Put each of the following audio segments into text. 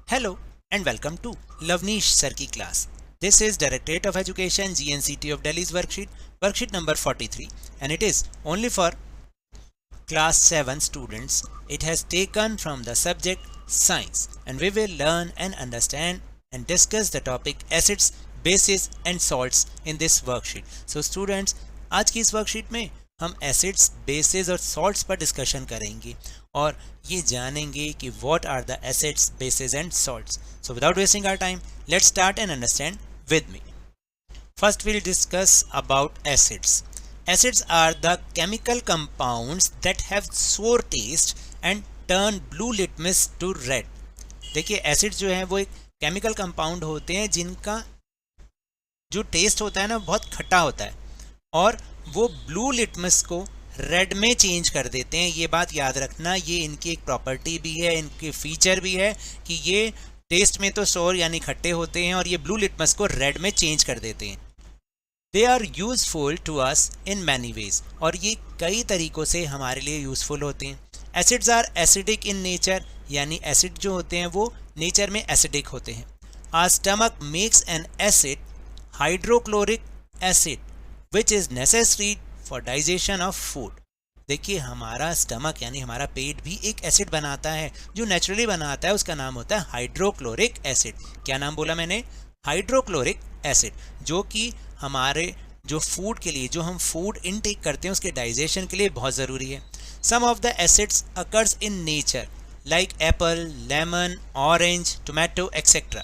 Hello and welcome to Lavnish Sir ki class. This is Directorate of Education GNCT of Delhi's worksheet number 43, and it is only for class 7 students. It has taken from the subject science, and we will learn and understand and discuss the topic acids, bases and salts in this worksheet. So students, आज की इस worksheet में हम acids, bases और salts पर discussion करेंगे और ये जानेंगे कि what are the acids, bases and salts. So without wasting our time, let's start and understand with me. First we'll discuss about acids. Acids are the chemical compounds that have sour taste and turn blue litmus to red. देखिए acids जो है वो एक chemical compound होते हैं जिनका जो test होता है ना बहुत खट्टा होता है और वो ब्लू लिटमस को रेड में चेंज कर देते हैं. ये बात याद रखना, ये इनकी एक प्रॉपर्टी भी है, इनकी फीचर भी है कि ये टेस्ट में तो सोर यानी खट्टे होते हैं और ये ब्लू लिटमस को रेड में चेंज कर देते हैं. They are useful to us in many ways, और ये कई तरीक़ों से हमारे लिए यूज़फुल होते हैं. Acids are acidic in nature, यानी एसिड जो होते हैं वो नेचर में एसिडिक होते हैं. Our stomach makes an acid, hydrochloric acid, which is necessary for digestion of food. देखिए हमारा स्टमक यानी हमारा पेट भी एक एसिड बनाता है जो नेचुरली बनाता है, उसका नाम होता है हाइड्रोक्लोरिक एसिड. क्या नाम बोला मैंने? हाइड्रोक्लोरिक एसिड, जो कि हमारे जो फूड के लिए, जो हम फूड इनटेक करते हैं उसके डाइजेशन के लिए बहुत ज़रूरी है. Some of the acids occurs in nature like apple, lemon, orange, tomato etcetera.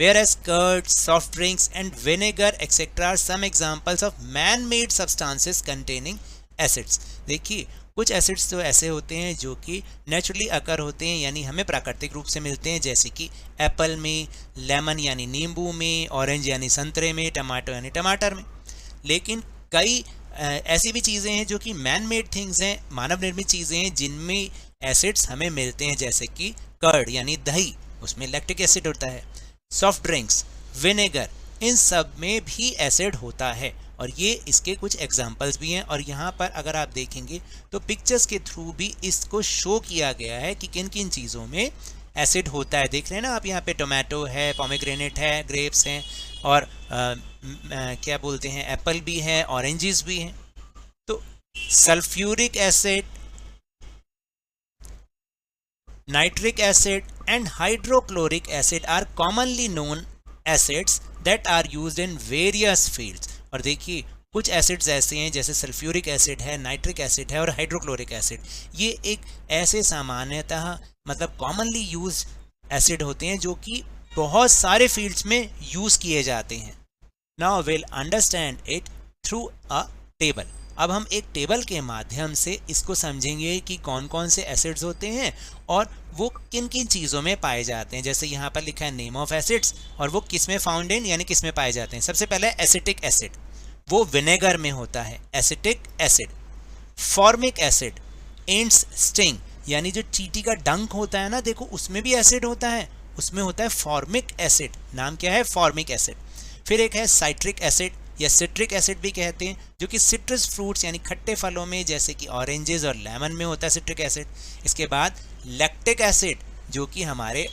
Whereas curd, soft drinks and vinegar etc. are some examples of man-made substances containing acids. देखिए कुछ एसिड्स तो ऐसे होते हैं जो कि नेचुरली अकर होते हैं, यानी हमें प्राकृतिक रूप से मिलते हैं, जैसे कि एप्पल में, लेमन यानी नींबू में, ऑरेंज यानी संतरे में, टमाटो यानी टमाटर में. लेकिन कई ऐसी भी चीज़ें हैं जो कि मैन मेड थिंग्स हैं, मानव निर्मित चीज़ें हैं जिनमें एसिड्स हमें मिलते हैं, जैसे कि कर्ड यानी दही, उसमें लैक्टिक एसिड होता है. सॉफ्ट ड्रिंक्स, विनेगर, इन सब में भी एसिड होता है और ये इसके कुछ एग्जाम्पल्स भी हैं. और यहाँ पर अगर आप देखेंगे तो पिक्चर्स के थ्रू भी इसको शो किया गया है कि किन किन चीज़ों में एसिड होता है. देख रहे हैं ना आप, यहाँ पे टोमेटो है, पोमेग्रेनेट है, ग्रेप्स हैं और क्या बोलते हैं, एप्पल भी है, ऑरेंजेस भी हैं. तो sulphuric acid, nitric acid and hydrochloric acid are commonly known acids that are used in various fields. और देखिए कुछ एसिड्स ऐसे हैं जैसे सल्फ्यूरिक एसिड है, नाइट्रिक एसिड है और हाइड्रोक्लोरिक एसिड. ये एक ऐसे सामान्यतः मतलब कॉमनली यूज एसिड होते हैं जो कि बहुत सारे फील्ड्स में यूज़ किए जाते हैं. Now will understand it through a table. अब हम एक टेबल के माध्यम से इसको समझेंगे कि कौन कौन से एसिड्स होते हैं और वो किन किन चीज़ों में पाए जाते हैं. जैसे यहाँ पर लिखा है नेम ऑफ एसिड्स और वो किस में फाउंड इन यानी किस में पाए जाते हैं. सबसे पहले एसिटिक एसिड, वो विनेगर में होता है, acetic acid. Formic acid, ants sting यानी जो चींटी का डंक होता है ना, देखो उसमें भी एसिड होता है, उसमें होता है फॉर्मिक एसिड. नाम क्या है? Formic acid. फिर एक है साइट्रिक एसिड या सिट्रिक एसिड भी कहते हैं, जो कि सिट्रस फ्रूट्स यानी खट्टे फलों में जैसे कि ऑरेंजेस और लेमन में होता है सिट्रिक एसिड. इसके बाद लैक्टिक एसिड, जो कि हमारे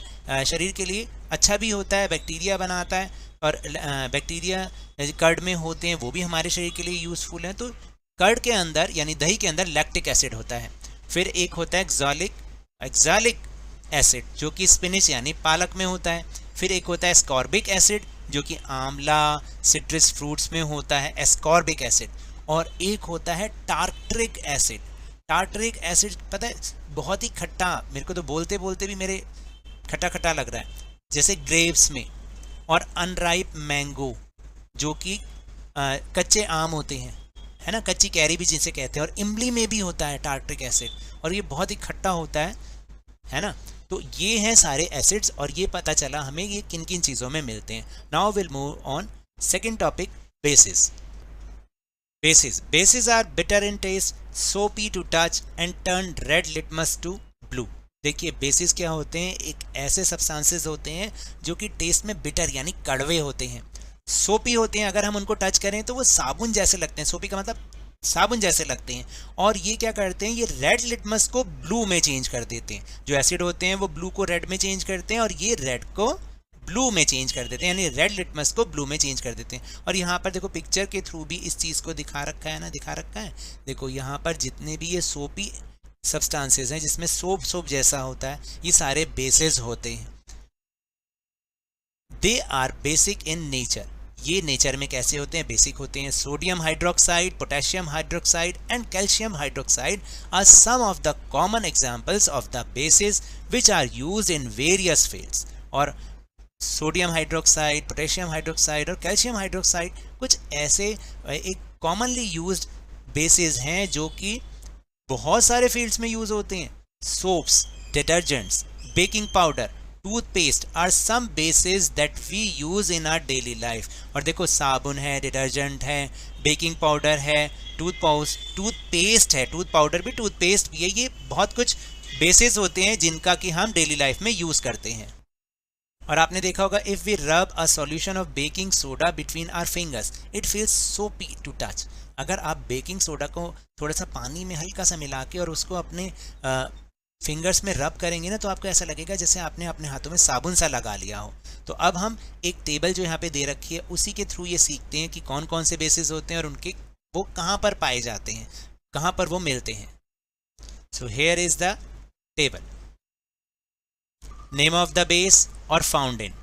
शरीर के लिए अच्छा भी होता है, बैक्टीरिया बनाता है और बैक्टीरिया कर्ड में होते हैं, वो भी हमारे शरीर के लिए यूज़फुल हैं. तो कर्ड के अंदर यानी दही के अंदर लैक्टिक एसिड होता है. फिर एक होता है एक्सालिक एसिड, जो कि स्पिनिच यानी पालक में होता है. फिर एक होता है एस्कॉर्बिक एसिड, जो कि आंवला, सिट्रस फ्रूट्स में होता है, एस्कॉर्बिक एसिड. और एक होता है टार्ट्रिक एसिड. टार्ट्रिक एसिड पता है बहुत ही खट्टा, मेरे को तो बोलते बोलते भी मेरे खट्टा खट्टा लग रहा है, जैसे ग्रेप्स में. और अनराइप मैंगो, जो कि कच्चे आम होते हैं, है ना, कच्ची कैरी भी जिसे कहते हैं. और इमली में भी होता है टार्ट्रिक एसिड और ये बहुत ही खट्टा होता है ना. तो ये हैं सारे एसिड्स और ये पता चला हमें ये किन किन चीज़ों में मिलते हैं. Now will move on second topic, bases. Bases are bitter in taste, soapy to touch and turn red litmus to blue. देखिए बेसिस क्या होते हैं? एक ऐसे सब्सटेंसेस होते हैं जो कि टेस्ट में बिटर यानी कड़वे होते हैं, सोपी होते हैं. अगर हम उनको टच करें तो वो साबुन जैसे लगते हैं. सोपी का मतलब साबुन जैसे लगते हैं, और ये क्या करते हैं, ये रेड लिटमस को ब्लू में चेंज कर देते हैं। जो एसिड होते हैं वो ब्लू को रेड में चेंज करते हैं और ये रेड को ब्लू में चेंज कर देते हैं, यानी रेड लिटमस को ब्लू में चेंज कर देते हैं। और यहाँ पर देखो पिक्चर के थ्रू भी इस चीज़ को दिखा रखा है ना, दिखा रखा है। देखो यहाँ पर जितने भी ये सोपी सब्सटेंसेस हैं जिसमें सोप जैसा होता है, ये सारे बेसेस होते हैं। They are basic in nature. ये नेचर में कैसे होते हैं, बेसिक होते हैं। Sodium hydroxide, potassium hydroxide and calcium hydroxide are some of the common examples of the bases which are used in various fields. और सोडियम हाइड्रोक्साइड, पोटेशियम हाइड्रोक्साइड और calcium hydroxide कुछ ऐसे एक कॉमनली यूज्ड बेसिस हैं जो कि बहुत सारे फील्ड्स में यूज होते हैं। Soaps, detergents, baking powder, toothpaste are some bases that we use in our daily life. और देखो साबुन है, डिटर्जेंट है, बेकिंग पाउडर है, टूथपेस्ट है, टूथ पाउडर भी, टूथपेस्ट भी है। ये बहुत कुछ बेसिस होते हैं जिनका कि हम डेली लाइफ में यूज करते हैं। और आपने देखा होगा, if we rub a solution of baking soda between our fingers it feels soapy to touch. अगर आप बेकिंग सोडा को थोड़ा सा पानी में हल्का सा मिला के और उसको अपने फिंगर्स में रब करेंगे ना, तो आपको ऐसा लगेगा जैसे आपने अपने हाथों में साबुन सा लगा लिया हो। तो अब हम एक टेबल जो यहाँ पे दे रखी है उसी के थ्रू ये सीखते हैं कि कौन कौन से बेसिस होते हैं और उनके वो कहाँ पर पाए जाते हैं, कहाँ पर वो मिलते हैं। So here is the table. Name of the base और फाउंड इन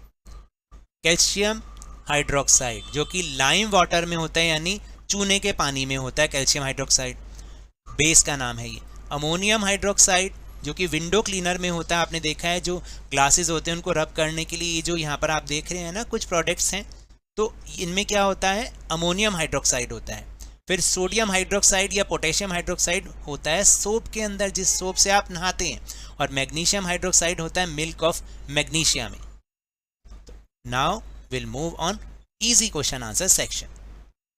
कैल्शियम हाइड्रोक्साइड, जो कि लाइम वाटर में होता है, यानी चूने के पानी में होता है कैल्शियम हाइड्रोक्साइड, बेस का नाम है ये। अमोनियम हाइड्रोक्साइड जो कि विंडो क्लीनर में होता है, आपने देखा है जो ग्लासेस होते हैं उनको रब करने के लिए ये जो यहाँ पर आप देख रहे हैं ना कुछ प्रोडक्ट्स हैं, तो इनमें क्या होता है, अमोनियम हाइड्रोक्साइड होता है। फिर सोडियम हाइड्रोक्साइड या पोटेशियम हाइड्रोक्साइड होता है सोप के अंदर, जिस सोप से आप नहाते हैं। और मैग्नीशियम हाइड्रोक्साइड होता है मिल्क ऑफ मैग्नीशिया में। Now will move on easy question answer section.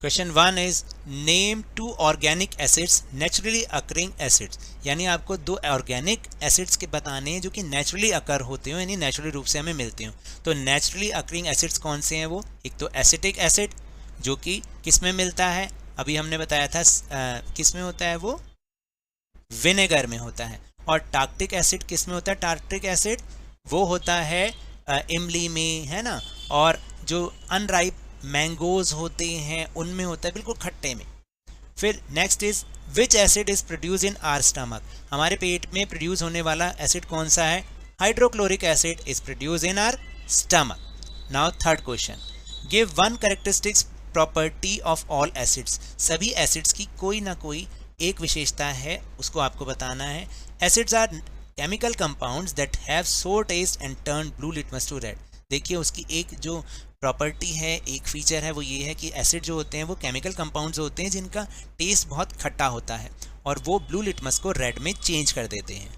Question 1 is name 2 organic acids naturally occurring acids, यानी आपको 2 ऑर्गेनिक एसिड्स के बताने हैं जो कि नेचुरली अकर होते हो, यानी नेचुरली रूप से हमें मिलते हो। तो नेचुरली अकरिंग एसिड्स कौन से हैं वो, एक तो एसिटिक एसिड जो कि किस में मिलता है, अभी हमने बताया था किस में होता है वो, विनेगर में होता है। और टार्क्टिक एसिड किस में होता है, टार्क्टिक एसिड वो होता है इमली में, है ना। और जो अनराइप मैंगोज होते हैं उनमें होता है, बिल्कुल खट्टे में। फिर next is which acid is produce in are stomach, हमारे पेट में प्रोड्यूस होने वाला एसिड कौन सा है, hydrochloric acid is produce in are stomach. Now third question, give 1 characteristics property of all acids, सभी एसिड्स की कोई ना कोई एक विशेषता है, उसको आपको बताना है। Acids are chemical compounds that have sour taste and turn blue litmus to red. देखिए उसकी एक जो प्रॉपर्टी है, एक फीचर है, वो ये है कि एसिड जो होते हैं वो केमिकल कंपाउंड्स होते हैं जिनका टेस्ट बहुत खट्टा होता है और वो ब्लू लिटमस को रेड में चेंज कर देते हैं।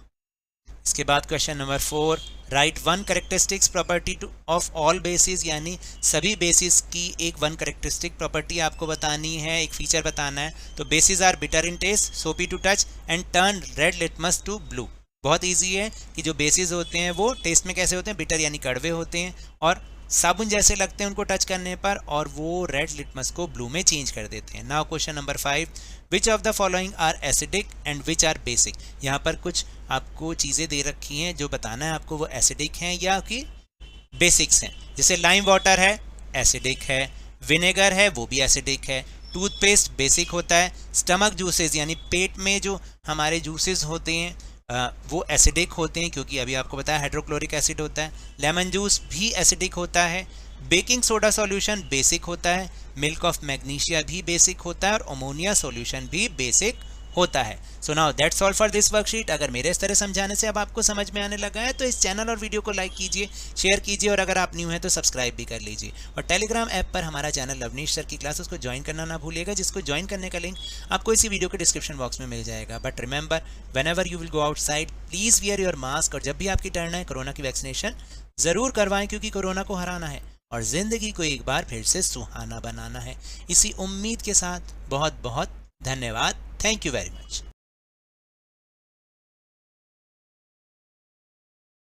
इसके बाद question number 4, right 1 characteristics property of all basis, यानी सभी बेसिस की एक 1 कैरेक्टरिस्टिक प्रॉपर्टी आपको बतानी है, एक फीचर बताना है। तो bases are bitter in taste, soapy to touch and turn red litmus to blue. बहुत ईजी है कि जो बेसिस होते हैं वो टेस्ट में कैसे होते हैं, बिटर यानी कड़वे होते हैं और साबुन जैसे लगते हैं उनको टच करने पर, और वो रेड लिटमस को ब्लू में चेंज कर देते हैं। Now question number 5, which of the following are acidic and which are basic, यहाँ पर कुछ आपको चीज़ें दे रखी हैं जो बताना है आपको वो एसिडिक हैं या कि बेसिक्स हैं। जैसे लाइम वाटर है, एसिडिक है, विनेगर है, वो भी एसिडिक है, टूथपेस्ट बेसिक होता है, स्टमक जूसेस यानी पेट में जो हमारे जूसेस होते हैं वो एसिडिक होते हैं क्योंकि अभी आपको बताया हाइड्रोक्लोरिक एसिड होता है, लेमन जूस भी एसिडिक होता है, बेकिंग सोडा सॉल्यूशन बेसिक होता है, मिल्क ऑफ मैग्नीशिया भी बेसिक होता है और अमोनिया सॉल्यूशन भी बेसिक होता है। So now that's all for this worksheet. अगर मेरे इस तरह समझाने से अब आपको समझ में आने लगा है तो इस चैनल और वीडियो को लाइक कीजिए, शेयर कीजिए और अगर आप न्यू हैं तो सब्सक्राइब भी कर लीजिए। और टेलीग्राम ऐप पर हमारा चैनल लवनीश सर की क्लासेस को ज्वाइन करना ना भूलिएगा, जिसको ज्वाइन करने का लिंक आपको इसी वीडियो के डिस्क्रिप्शन बॉक्स में मिल जाएगा। But remember, whenever you will go outside please wear your mask, और जब भी आपकी टर्न है कोरोना की वैक्सीनेशन ज़रूर करवाएं क्योंकि कोरोना को हराना है और ज़िंदगी को एक बार फिर से सुहाना बनाना है। इसी उम्मीद के साथ बहुत बहुत धन्यवाद। Thank you very much.